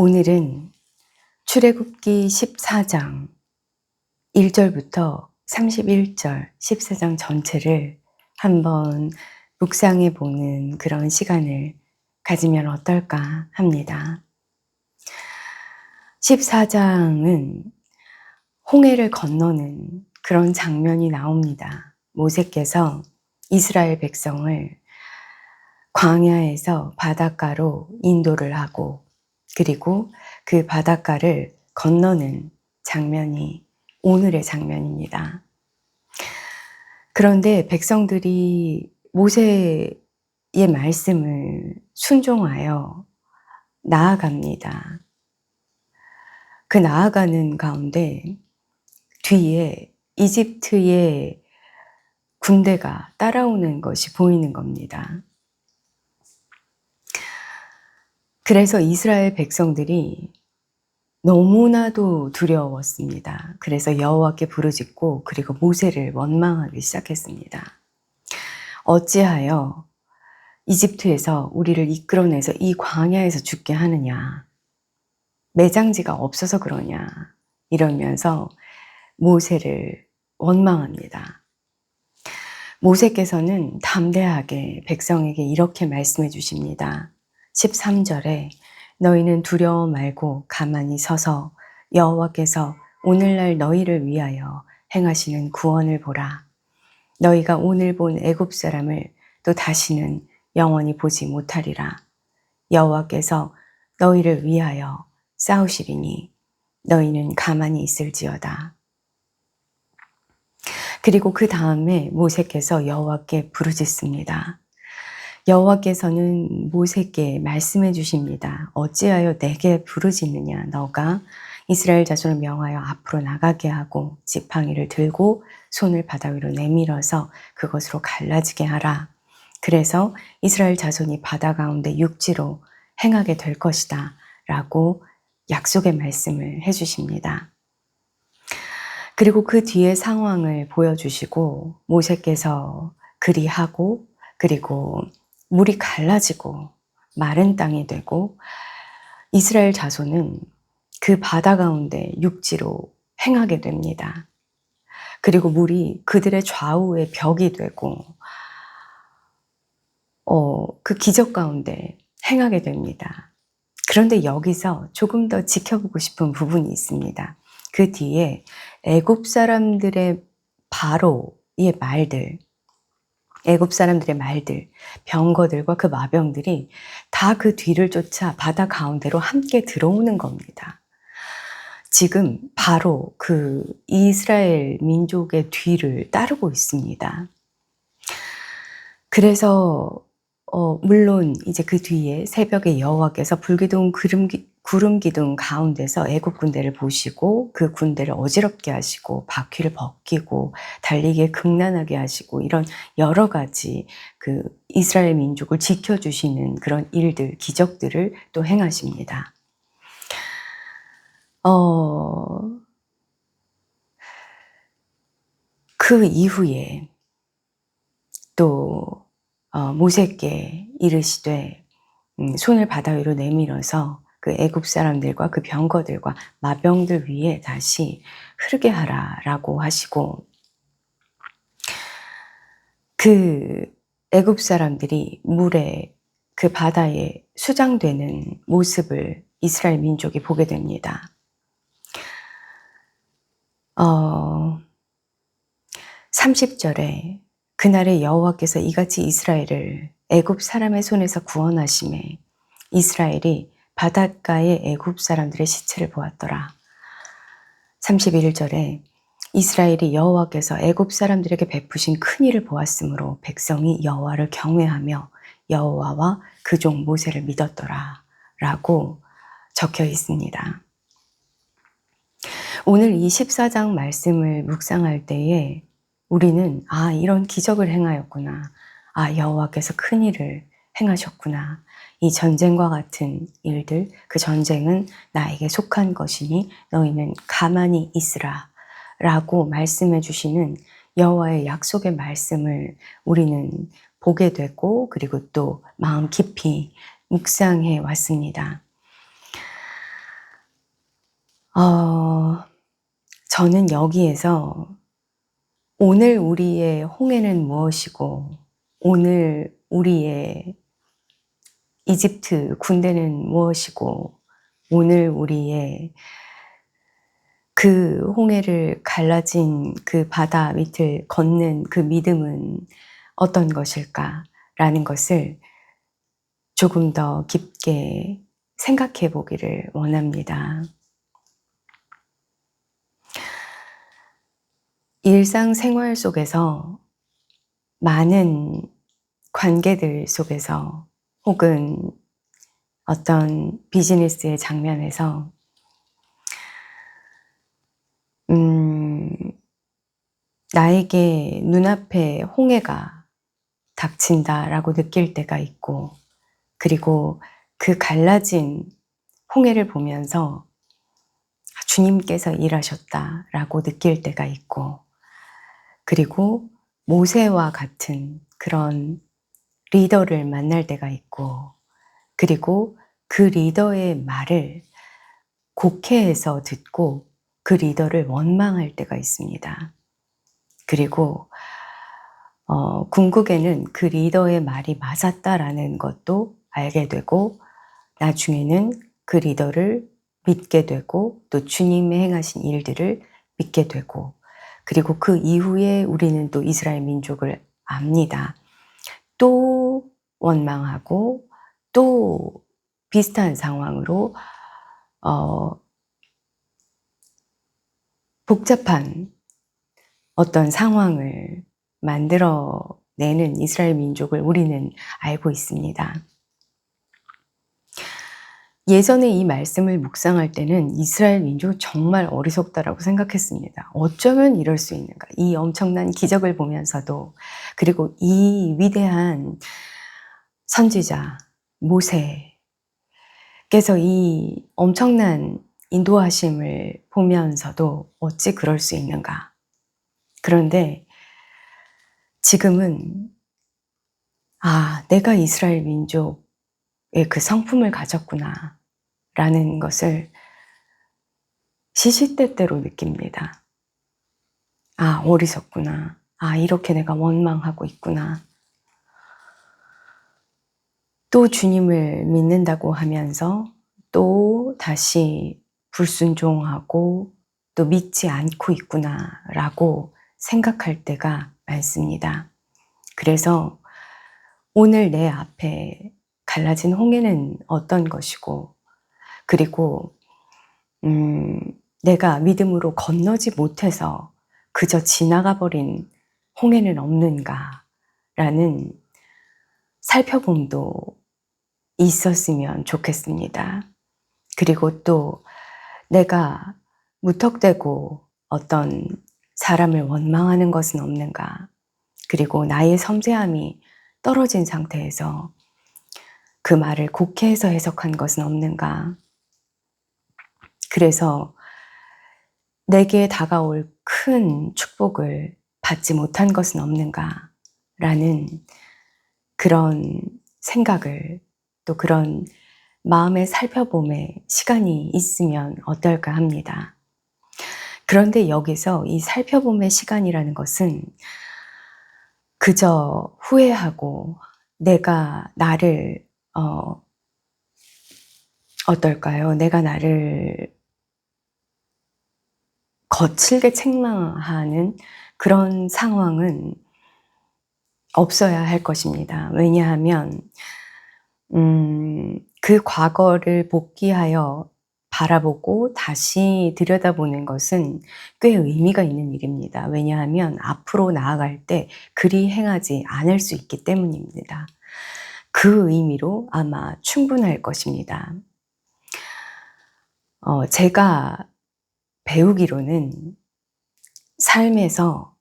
오늘은 출애굽기 14장 1절부터 31절 14장 전체를 한번 묵상해 보는 그런 시간을 가지면 어떨까 합니다. 14장은 홍해를 건너는 그런 장면이 나옵니다. 모세께서 이스라엘 백성을 광야에서 바닷가로 인도를 하고 그리고 그 바닷가를 건너는 장면이 오늘의 장면입니다. 그런데 백성들이 모세의 말씀을 순종하여 나아갑니다. 그 나아가는 가운데 뒤에 이집트의 군대가 따라오는 것이 보이는 겁니다. 그래서 이스라엘 백성들이 너무나도 두려웠습니다. 그래서 여호와께 부르짖고 그리고 모세를 원망하기 시작했습니다. 어찌하여 이집트에서 우리를 이끌어내서 이 광야에서 죽게 하느냐? 매장지가 없어서 그러냐? 이러면서 모세를 원망합니다. 모세께서는 담대하게 백성에게 이렇게 말씀해 주십니다. 13절에 너희는 두려워 말고 가만히 서서 여호와께서 오늘날 너희를 위하여 행하시는 구원을 보라. 너희가 오늘 본 애굽 사람을 또 다시는 영원히 보지 못하리라. 여호와께서 너희를 위하여 싸우시리니 너희는 가만히 있을지어다. 그리고 그 다음에 모세께서 여호와께 부르짖습니다. 여호와께서는 모세께 말씀해 주십니다. 어찌하여 내게 부르짖느냐? 너가 이스라엘 자손을 명하여 앞으로 나가게 하고 지팡이를 들고 손을 바다 위로 내밀어서 그것으로 갈라지게 하라. 그래서 이스라엘 자손이 바다 가운데 육지로 행하게 될 것이다. 라고 약속의 말씀을 해주십니다. 그리고 그 뒤에 상황을 보여주시고 모세께서 그리하고 그리고 물이 갈라지고 마른 땅이 되고 이스라엘 자손은 그 바다 가운데 육지로 행하게 됩니다. 그리고 물이 그들의 좌우의 벽이 되고 그 기적 가운데 행하게 됩니다. 그런데 여기서 조금 더 지켜보고 싶은 부분이 있습니다. 그 뒤에 애굽 사람들의 바로의 말들, 애굽 사람들의 말들, 병거들과 그 마병들이 다 그 뒤를 쫓아 바다 가운데로 함께 들어오는 겁니다. 지금 바로 그 이스라엘 민족의 뒤를 따르고 있습니다. 그래서 물론 이제 그 뒤에 새벽에 여호와께서 불기둥 구름 기둥 가운데서 애굽 군대를 보시고 그 군대를 어지럽게 하시고 바퀴를 벗기고 달리기에 극난하게 하시고 이런 여러 가지 그 이스라엘 민족을 지켜주시는 그런 일들, 기적들을 또 행하십니다. 그 이후에 또 모세께 이르시되 손을 바다 위로 내밀어서 그 애굽 사람들과 그 병거들과 마병들 위에 다시 흐르게 하라라고 하시고 그 애굽 사람들이 물에 그 바다에 수장되는 모습을 이스라엘 민족이 보게 됩니다. 30절에 그날에 여호와께서 이같이 이스라엘을 애굽 사람의 손에서 구원하심에 이스라엘이 바닷가의 애굽 사람들의 시체를 보았더라. 31절에 이스라엘이 여호와께서 애굽 사람들에게 베푸신 큰 일을 보았으므로 백성이 여호와를 경외하며 여호와와 그 종 모세를 믿었더라 라고 적혀 있습니다. 오늘 이 14장 말씀을 묵상할 때에 우리는 이런 기적을 행하였구나. 여호와께서 큰 일을 행하셨구나. 이 전쟁과 같은 일들, 그 전쟁은 나에게 속한 것이니 너희는 가만히 있으라 라고 말씀해 주시는 여호와의 약속의 말씀을 우리는 보게 되고 그리고 또 마음 깊이 묵상해 왔습니다. 저는 여기에서 오늘 우리의 홍해는 무엇이고, 오늘 우리의 이집트 군대는 무엇이고, 오늘 우리의 그 홍해를 갈라진 그 바다 밑을 걷는 그 믿음은 어떤 것일까라는 것을 조금 더 깊게 생각해 보기를 원합니다. 일상생활 속에서 많은 관계들 속에서 혹은 어떤 비즈니스의 장면에서 나에게 눈앞에 홍해가 닥친다라고 느낄 때가 있고, 그리고 그 갈라진 홍해를 보면서 주님께서 일하셨다라고 느낄 때가 있고, 그리고 모세와 같은 그런 리더를 만날 때가 있고, 그리고 그 리더의 말을 곡해해서 듣고 그 리더를 원망할 때가 있습니다. 그리고 궁극에는 그 리더의 말이 맞았다라는 것도 알게 되고, 나중에는 그 리더를 믿게 되고, 또 주님의 행하신 일들을 믿게 되고, 그리고 그 이후에 우리는 또 이스라엘 민족을 압니다. 또 원망하고 또 비슷한 상황으로 복잡한 어떤 상황을 만들어내는 이스라엘 민족을 우리는 알고 있습니다. 예전에 이 말씀을 묵상할 때는 이스라엘 민족이 정말 어리석다라고 생각했습니다. 어쩌면 이럴 수 있는가? 이 엄청난 기적을 보면서도, 그리고 이 위대한 선지자 모세께서 이 엄청난 인도하심을 보면서도 어찌 그럴 수 있는가? 그런데 지금은 내가 이스라엘 민족의 그 성품을 가졌구나 라는 것을 시시때때로 느낍니다. 어리석구나. 이렇게 내가 원망하고 있구나. 또 주님을 믿는다고 하면서 또 다시 불순종하고 또 믿지 않고 있구나라고 생각할 때가 많습니다. 그래서 오늘 내 앞에 갈라진 홍해는 어떤 것이고, 그리고 내가 믿음으로 건너지 못해서 그저 지나가 버린 홍해는 없는가라는 살펴봄도 있었으면 좋겠습니다. 그리고 또 내가 무턱대고 어떤 사람을 원망하는 것은 없는가, 그리고 나의 섬세함이 떨어진 상태에서 그 말을 곡해해서 해석한 것은 없는가, 그래서 내게 다가올 큰 축복을 받지 못한 것은 없는가 라는 그런 생각을, 또 그런 마음의 살펴봄의 시간이 있으면 어떨까 합니다. 그런데 여기서 이 살펴봄의 시간이라는 것은 그저 후회하고 내가 나를 어떨까요? 내가 나를 거칠게 책망하는 그런 상황은 없어야 할 것입니다. 왜냐하면 그 과거를 복귀하여 바라보고 다시 들여다보는 것은 꽤 의미가 있는 일입니다. 왜냐하면 앞으로 나아갈 때 그리 행하지 않을 수 있기 때문입니다. 그 의미로 아마 충분할 것입니다. 제가 배우기로는 삶에서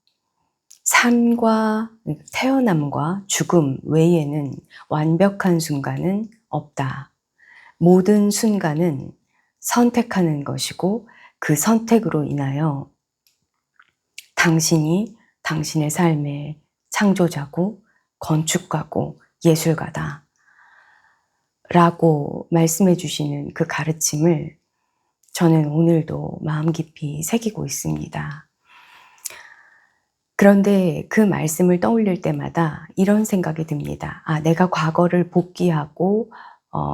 삶과 태어남과 죽음 외에는 완벽한 순간은 없다. 모든 순간은 선택하는 것이고, 그 선택으로 인하여 당신이 당신의 삶의 창조자고 건축가고 예술가다 라고 말씀해 주시는 그 가르침을 저는 오늘도 마음 깊이 새기고 있습니다. 그런데 그 말씀을 떠올릴 때마다 이런 생각이 듭니다. 아, 내가 과거를 복기하고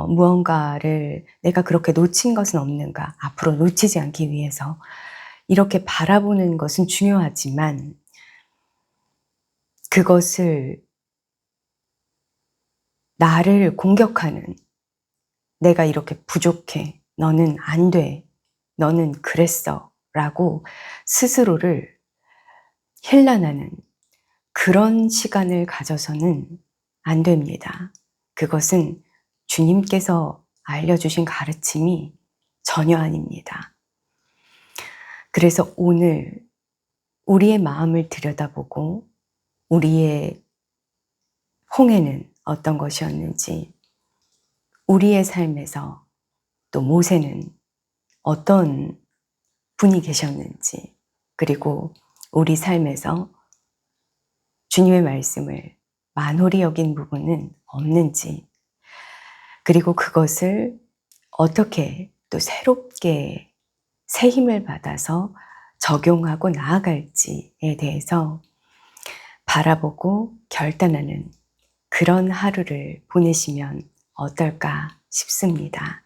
무언가를 내가 그렇게 놓친 것은 없는가? 앞으로 놓치지 않기 위해서 이렇게 바라보는 것은 중요하지만 그것을 나를 공격하는 내가 이렇게 부족해. 너는 안 돼. 너는 그랬어. 라고 스스로를 헬란하는 그런 시간을 가져서는 안 됩니다. 그것은 주님께서 알려주신 가르침이 전혀 아닙니다. 그래서 오늘 우리의 마음을 들여다보고 우리의 홍해는 어떤 것이었는지, 우리의 삶에서 또 모세는 어떤 분이 계셨는지, 그리고 우리 삶에서 주님의 말씀을 만홀히 여긴 부분은 없는지, 그리고 그것을 어떻게 또 새롭게 새 힘을 받아서 적용하고 나아갈지에 대해서 바라보고 결단하는 그런 하루를 보내시면 어떨까 싶습니다.